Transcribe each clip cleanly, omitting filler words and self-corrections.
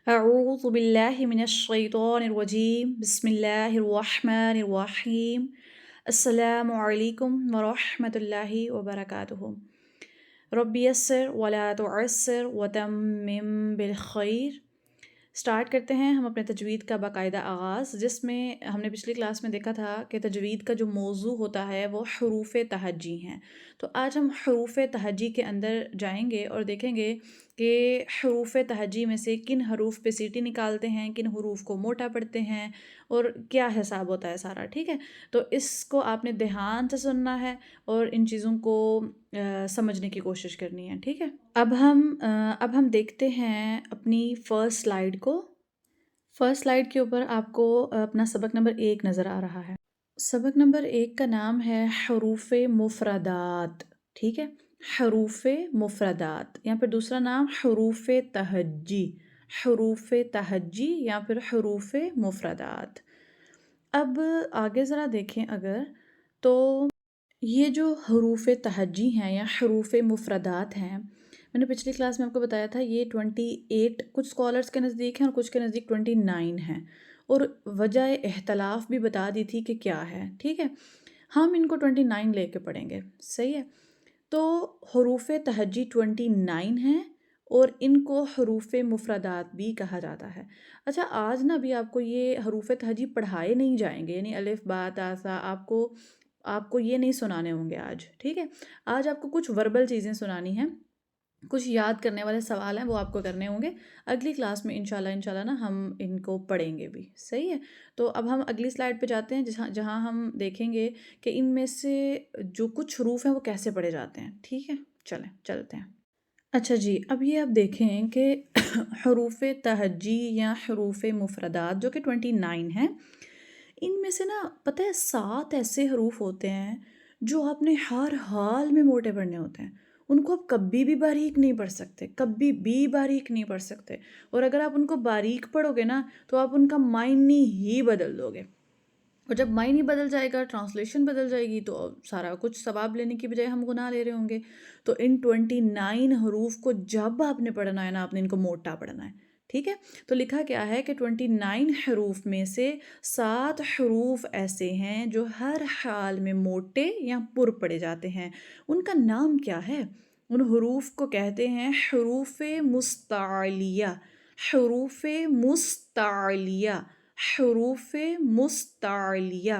أعوذ بالله من الشيطان الرجيم بسم الله الرحمن الرحيم السلام عليكم ورحمة الله وبركاته رب يسر ولا تعسر وتمم بالخير۔ اسٹارٹ کرتے ہیں ہم اپنے تجوید کا باقاعدہ آغاز، جس میں ہم نے پچھلی کلاس میں دیکھا تھا کہ تجوید کا جو موضوع ہوتا ہے وہ حروف تہجی ہیں۔ تو آج ہم حروف تہجی کے اندر جائیں گے اور دیکھیں گے کہ حروف تہجی میں سے کن حروف پہ سیٹی نکالتے ہیں، کن حروف کو موٹا پڑھتے ہیں اور کیا حساب ہوتا ہے سارا، ٹھیک ہے؟ تو اس کو آپ نے دھیان سے سننا ہے اور ان چیزوں کو سمجھنے کی کوشش کرنی ہے، ٹھیک ہے؟ اب ہم دیکھتے ہیں اپنی فرسٹ سلائیڈ کو۔ فرسٹ سلائیڈ کے اوپر آپ کو اپنا سبق نمبر 1 نظر آ رہا ہے۔ سبق نمبر 1 کا نام ہے حروف مفردات، ٹھیک ہے؟ حروف مفردات یا پھر دوسرا نام حروف تہجی، حروف تہجی یا پھر حروف مفردات۔ اب آگے ذرا دیکھیں اگر، تو یہ جو حروف تہجی ہیں یا حروف مفردات ہیں، میں نے پچھلی کلاس میں آپ کو بتایا تھا یہ 28 کچھ اسکالرس کے نزدیک ہیں اور کچھ کے نزدیک 29 ہیں، اور وجہ اختلاف بھی بتا دی تھی کہ کیا ہے، ٹھیک ہے؟ ہم ان کو 29 لے کے پڑھیں گے، صحیح ہے؟ تو حروف تہجی 29 ہیں اور ان کو حروف مفردات بھی کہا جاتا ہے۔ اچھا، آج نا بھی آپ کو یہ حروف تہجی پڑھائے نہیں جائیں گے، یعنی الف با تا سا آپ کو یہ نہیں سنانے ہوں گے آج، ٹھیک ہے؟ آج آپ کو کچھ وربل چیزیں سنانی ہیں، کچھ یاد کرنے والے سوال ہیں وہ آپ کو کرنے ہوں گے۔ اگلی کلاس میں انشاءاللہ نا ہم ان کو پڑھیں گے بھی، صحیح ہے؟ تو اب ہم اگلی سلائیڈ پہ جاتے ہیں جہاں ہم دیکھیں گے کہ ان میں سے جو کچھ حروف ہیں وہ کیسے پڑھے جاتے ہیں، ٹھیک ہے؟ چلیں چلتے ہیں۔ اچھا جی، اب یہ آپ دیکھیں کہ حروف تہجی یا حروف مفردات جو کہ 29 ہیں، ان میں سے نا پتہ ہے 7 ایسے حروف ہوتے ہیں جو آپ نے ہر حال میں موٹے پڑھنے ہوتے ہیں۔ ان کو آپ کبھی بھی باریک نہیں پڑھ سکتے، کبھی بھی باریک نہیں پڑھ سکتے، اور اگر آپ ان کو باریک پڑھو گے نا تو آپ ان کا معنی ہی بدل دو گے، اور جب معنی بدل جائے گا، ٹرانسلیشن بدل جائے گی، تو سارا کچھ ثواب لینے کی بجائے ہم گناہ لے رہے ہوں گے۔ تو ان 29 حروف کو جب آپ نے پڑھنا ہے نا، آپ نے ان کو موٹا پڑھنا ہے، ٹھیک ہے؟ تو لکھا کیا ہے کہ 29 حروف میں سے 7 حروف ایسے ہیں جو ہر حال میں موٹے یا پر پڑھے جاتے ہیں۔ ان کا نام کیا ہے؟ ان حروف کو کہتے ہیں حروف مستعلیہ، حروف مستعلیہ، حروف مستعلیہ۔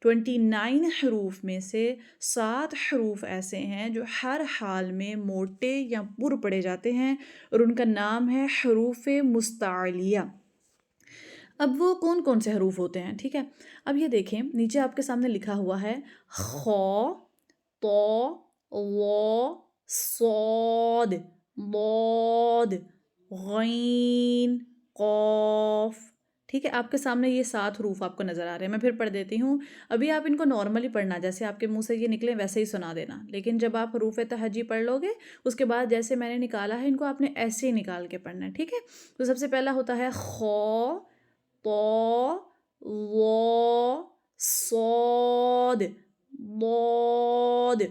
29 حروف میں سے 7 حروف ایسے ہیں جو ہر حال میں موٹے یا پر پڑھے جاتے ہیں، اور ان کا نام ہے حروف مستعلیہ۔ اب وہ کون کون سے حروف ہوتے ہیں، ٹھیک ہے؟ اب یہ دیکھیں نیچے آپ کے سامنے لکھا ہوا ہے خ، طو، ظ، صاد، ضاد، غین، قاف، ٹھیک ہے؟ آپ کے سامنے یہ 7 حروف آپ کو نظر آ رہے ہیں، میں پھر پڑھ دیتی ہوں۔ ابھی آپ ان کو نارملی پڑھنا، جیسے آپ کے منہ سے یہ نکلے ویسے ہی سنا دینا، لیکن جب آپ حروف تہجی پڑھ لو گے اس کے بعد جیسے میں نے نکالا ہے ان کو آپ نے ایسے ہی نکال کے پڑھنا ہے، ٹھیک ہے؟ تو سب سے پہلا ہوتا ہے خ، طو، ظ، صاد، ضاد،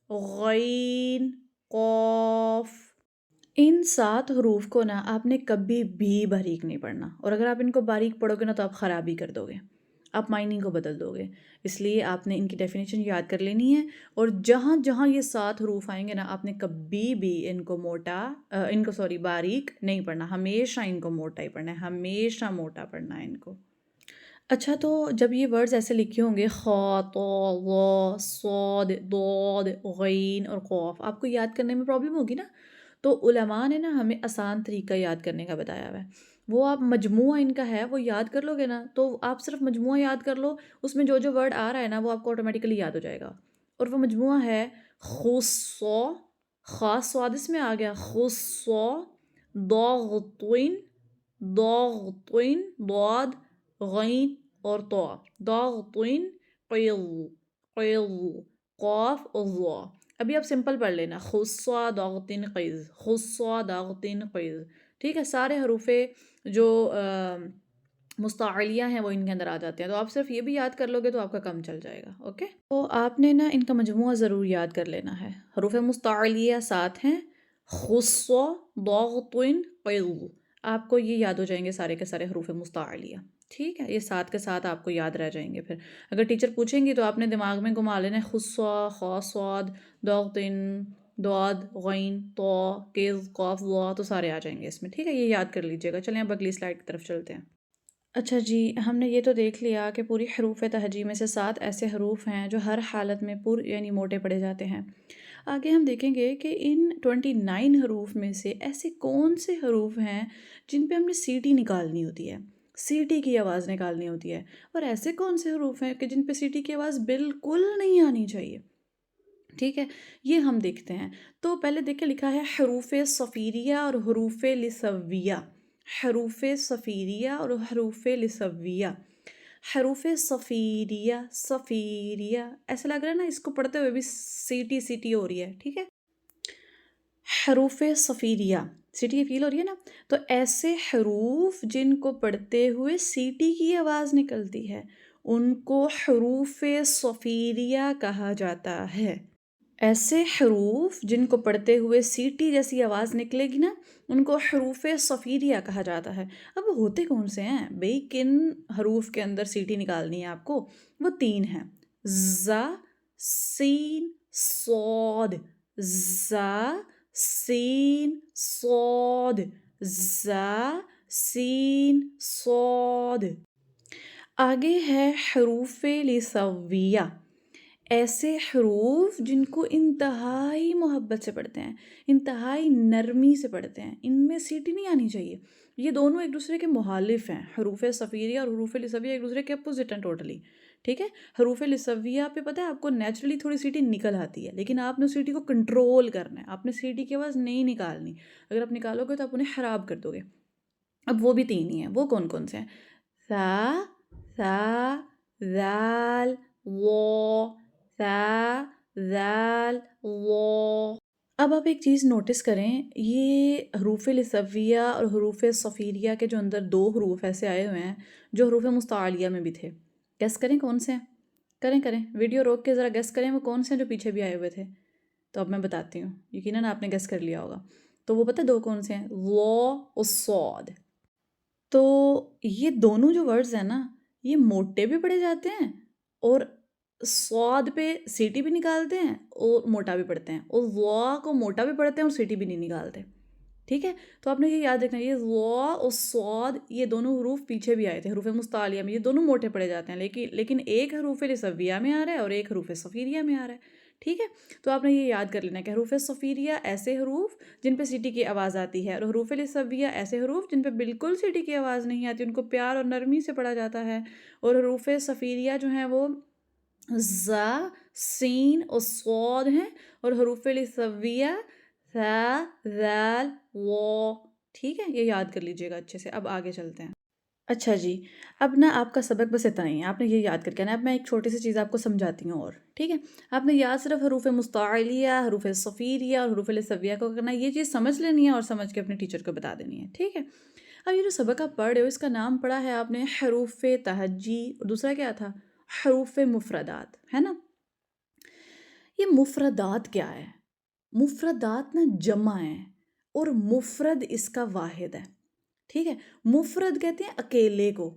غین، قاف۔ ان 7 حروف کو نا آپ نے کبھی بھی باریک نہیں پڑھنا، اور اگر آپ ان کو باریک پڑھو گے نا تو آپ خرابی کر دو گے، آپ معنی کو بدل دو گے، اس لیے آپ نے ان کی ڈیفینیشن یاد کر لینی ہے، اور جہاں جہاں یہ 7 حروف آئیں گے نا آپ نے کبھی بھی ان کو باریک نہیں پڑھنا، ہمیشہ ان کو موٹا ہی پڑھنا ہے، ہمیشہ موٹا پڑھنا ہے ان کو۔ اچھا، تو جب یہ ورڈز ایسے لکھے ہوں گے خ، طو، ظ، صاد، ضاد، غین اور قاف، آپ کو یاد کرنے میں پرابلم ہوگی نا؟ تو علماء نے نا ہمیں آسان طریقہ یاد کرنے کا بتایا ہوا ہے، وہ آپ مجموعہ ان کا ہے وہ یاد کر لو گے نا، تو آپ صرف مجموعہ یاد کر لو، اس میں جو ورڈ آ رہا ہے نا وہ آپ کو آٹومیٹیکلی یاد ہو جائے گا، اور وہ مجموعہ ہے خصو، خاص سواد اس میں آ گیا، خصو، ضاغطین، ضاغطین، ضاد، غین اور طا، ضاغطین، قیض، قیض، قاف اور ظا۔ ابھی آپ سمپل پڑھ لینا، خصا ضاغطین قیض، خصا ضاغطین قیض، ٹھیک ہے؟ سارے حروف جو مستعلیہ ہیں وہ ان کے اندر آ جاتے ہیں، تو آپ صرف یہ بھی یاد کر لو گے تو آپ کا کم چل جائے گا، اوکے؟ تو آپ نے نا ان کا مجموعہ ضرور یاد کر لینا ہے۔ حروف مستعلیہ 7 ہیں، خصا، ضاغطین، قیض۔ آپ کو یہ یاد ہو جائیں گے سارے کے سارے حروف مستعلیہ، ٹھیک ہے، یہ ساتھ کے ساتھ آپ کو یاد رہ جائیں گے. پھر اگر ٹیچر پوچھیں گی تو آپ نے دماغ میں گھما لینا ہے خصا، خا، صاد، ضاد، ضاد، غین، طا، کیف، قاف، وا، تو سارے آ جائیں گے اس میں، ٹھیک ہے، یہ یاد کر لیجیے گا. چلیں اب اگلی سلائڈ کی طرف چلتے ہیں. اچھا جی، ہم نے یہ تو دیکھ لیا کہ پوری حروف تہجی میں سے 7 ایسے حروف ہیں جو ہر حالت میں یعنی موٹے پڑے جاتے ہیں. آگے ہم دیکھیں گے کہ ان 29 حروف میں سے ایسے کون سے حروف ہیں جن پہ ہم نے سی ٹی نکالنی ہوتی ہے، سی ٹی کی آواز نکالنی ہوتی ہے، اور ایسے کون سے حروف ہیں کہ جن پہ سی ٹی کی آواز بالکل نہیں آنی چاہیے. ٹھیک ہے، یہ ہم دیکھتے ہیں. تو پہلے دیکھیں لکھا ہے حروف صفیریہ اور حروف لثویہ. حروف صفیریہ اور حروف لثویہ. حروف صفیریہ، صفیریہ ایسا لگ رہا ہے نا، اس کو پڑھتے ہوئے بھی سی ٹی ہو رہی ہے. ٹھیک ہے، حروف صفیریہ سی ٹی فیل ہو رہی ہے نا. تو ایسے حروف جن کو پڑھتے ہوئے سی ٹی کی آواز نکلتی ہے ان کو حروف صفیریہ کہا جاتا ہے. ایسے حروف جن کو پڑھتے ہوئے سی ٹی جیسی آواز نکلے گی نا ان کو حروف صفیریہ کہا جاتا ہے. اب ہوتے کون سے ہیں بھئی، کن حروف کے اندر سی ٹی نکالنی ہے آپ کو؟ وہ 3 ہیں، ز، سین، صاد. ز، سین، صاد. ز، سین، صاد. آگے ہے حروف لثویہ. ایسے حروف جن کو انتہائی محبت سے پڑھتے ہیں، انتہائی نرمی سے پڑھتے ہیں، ان میں سی ٹی نہیں آنی چاہیے. یہ دونوں ایک دوسرے کے مخالف ہیں، حروف صفیریہ اور حروف لثویہ ایک دوسرے کے اپوزٹ ہیں ٹوٹلی. ٹھیک ہے، حروف لثویہ پہ پتہ ہے آپ کو نیچرلی تھوڑی سی ٹی نکل آتی ہے، لیکن آپ نے سی ٹی کو کنٹرول کرنا ہے، آپ نے سی ٹی کی آواز نہیں نکالنی. اگر آپ نکالو گے تو آپ انہیں خراب کر دو گے. اب وہ بھی 3 ہی ہیں. وہ کون کون سے ہیں؟ ثا، ثا، ذال، و، ثا، ذال، و. اب آپ ایک چیز نوٹس کریں، یہ حروف لثویہ اور حروف صفیریہ کے جو اندر 2 حروف ایسے آئے ہوئے ہیں جو حروف مستعلیہ میں بھی تھے. گیس کریں کون سے ہیں؟ کریں ویڈیو روک کے ذرا گیس کریں وہ کون سے ہیں جو پیچھے بھی آئے ہوئے تھے. تو اب میں بتاتی ہوں، یقیناً آپ نے گیس کر لیا ہوگا. تو وہ پتہ 2 کون سے ہیں؟ و اور صاد. تو یہ دونوں جو ورڈز ہیں نا یہ موٹے بھی پڑھے جاتے ہیں اور صاد پہ سی ٹی بھی نکالتے ہیں اور موٹا بھی پڑھتے ہیں، اور وا کو موٹا بھی پڑھتے ہیں اور سی ٹی بھی نہیں نکالتے. ٹھیک ہے، تو آپ نے یہ یاد رکھنا ہے، یہ وا اور صاد یہ دونوں حروف پیچھے بھی آئے تھے حروف مستعلیہ میں، یہ دونوں موٹے پڑھے جاتے ہیں، لیکن ایک حروف لثویہ میں آ رہا ہے اور ایک حروف صفیریہ میں آ رہا ہے. ٹھیک ہے، تو آپ نے یہ یاد کر لینا کہ حروف صفیریہ ایسے حروف جن پہ سی ٹی کی آواز آتی ہے، اور حروف لثویہ ایسے حروف جن پہ بالکل سی ٹی کی آواز نہیں آتی، ان کو پیار اور نرمی سے پڑھا جاتا ہے. اور حروف صفیریہ جو ہیں وہ ز، سین اور صاد ہیں، اور حروف لثویہ ثا، ذال، و. ٹھیک ہے، یہ یاد کر لیجیے گا اچھے سے. اب آگے چلتے ہیں. اچھا جی، اب نا آپ کا سبق بس اتنا ہی ہے، آپ نے یہ یاد کر کے نا. اب میں ایک چھوٹی سی چیز آپ کو سمجھاتی ہوں اور ٹھیک ہے، آپ نے یاد صرف حروف مستعلیہ، حروف صفیریہ اور حروف لثویہ کو کرنا ہے. یہ چیز سمجھ لینی ہے اور سمجھ کے اپنے ٹیچر کو بتا دینی ہے. ٹھیک ہے، اب یہ جو سبق آپ پڑھ رہے ہو اس کا نام پڑھا ہے آپ نے حروف تہجی، اور دوسرا کیا تھا؟ حروف مفردات، ہے نا. یہ مفردات کیا ہے؟ مفردات نا جمع ہے اور مفرد اس کا واحد ہے. ٹھیک ہے، مفرد کہتے ہیں اکیلے کو،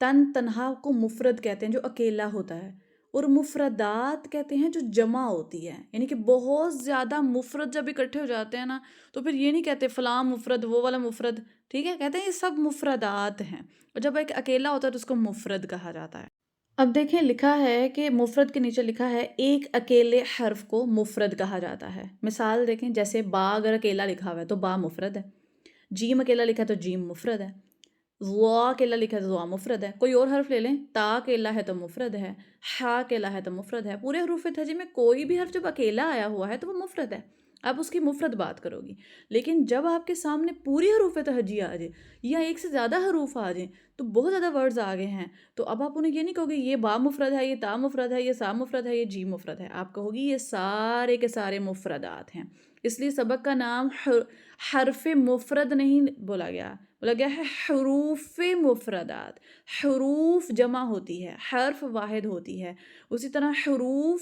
تنہا کو مفرد کہتے ہیں جو اکیلا ہوتا ہے، اور مفردات کہتے ہیں جو جمع ہوتی ہے، یعنی کہ بہت زیادہ مفرد جب اکٹھے ہو جاتے ہیں نا تو پھر یہ نہیں کہتے فلاں مفرد وہ والا مفرد. ٹھیک ہے، کہتے ہیں یہ سب مفردات ہیں، اور جب ایک اکیلا ہوتا ہے تو اس کو مفرد کہا جاتا ہے. اب دیکھیں لکھا ہے کہ مفرد کے نیچے لکھا ہے ایک اکیلے حرف کو مفرد کہا جاتا ہے. مثال دیکھیں، جیسے با اگر اکیلا لکھا ہوا ہے تو با مفرد ہے، جیم اکیلا لکھا ہے تو جیم مفرد ہے، وا اکیلا لکھا ہے تو وا مفرد ہے. کوئی اور حرف لے لیں، تا اکیلا ہے تو مفرد ہے، ہا اکیلا ہے تو مفرد ہے. پورے حروف تہجی میں کوئی بھی حرف جب اکیلا آیا ہوا ہے تو وہ مفرد ہے، آپ اس کی مفرد بات کرو گی. لیکن جب آپ کے سامنے پوری حروف تہجی آ جائے یا ایک سے زیادہ حروف آ جائیں تو بہت زیادہ ورڈز آگے ہیں، تو اب آپ انہیں یہ نہیں کہو گے یہ با مفرد ہے، یہ تا مفرد ہے، یہ سا مفرد ہے، یہ جی مفرد ہے. آپ کہو گی یہ سارے کے سارے مفردات ہیں. اس لیے سبق کا نام حرف مفرد نہیں بولا گیا ہے حروف مفردات. حروف جمع ہوتی ہے، حرف واحد ہوتی ہے. اسی طرح حروف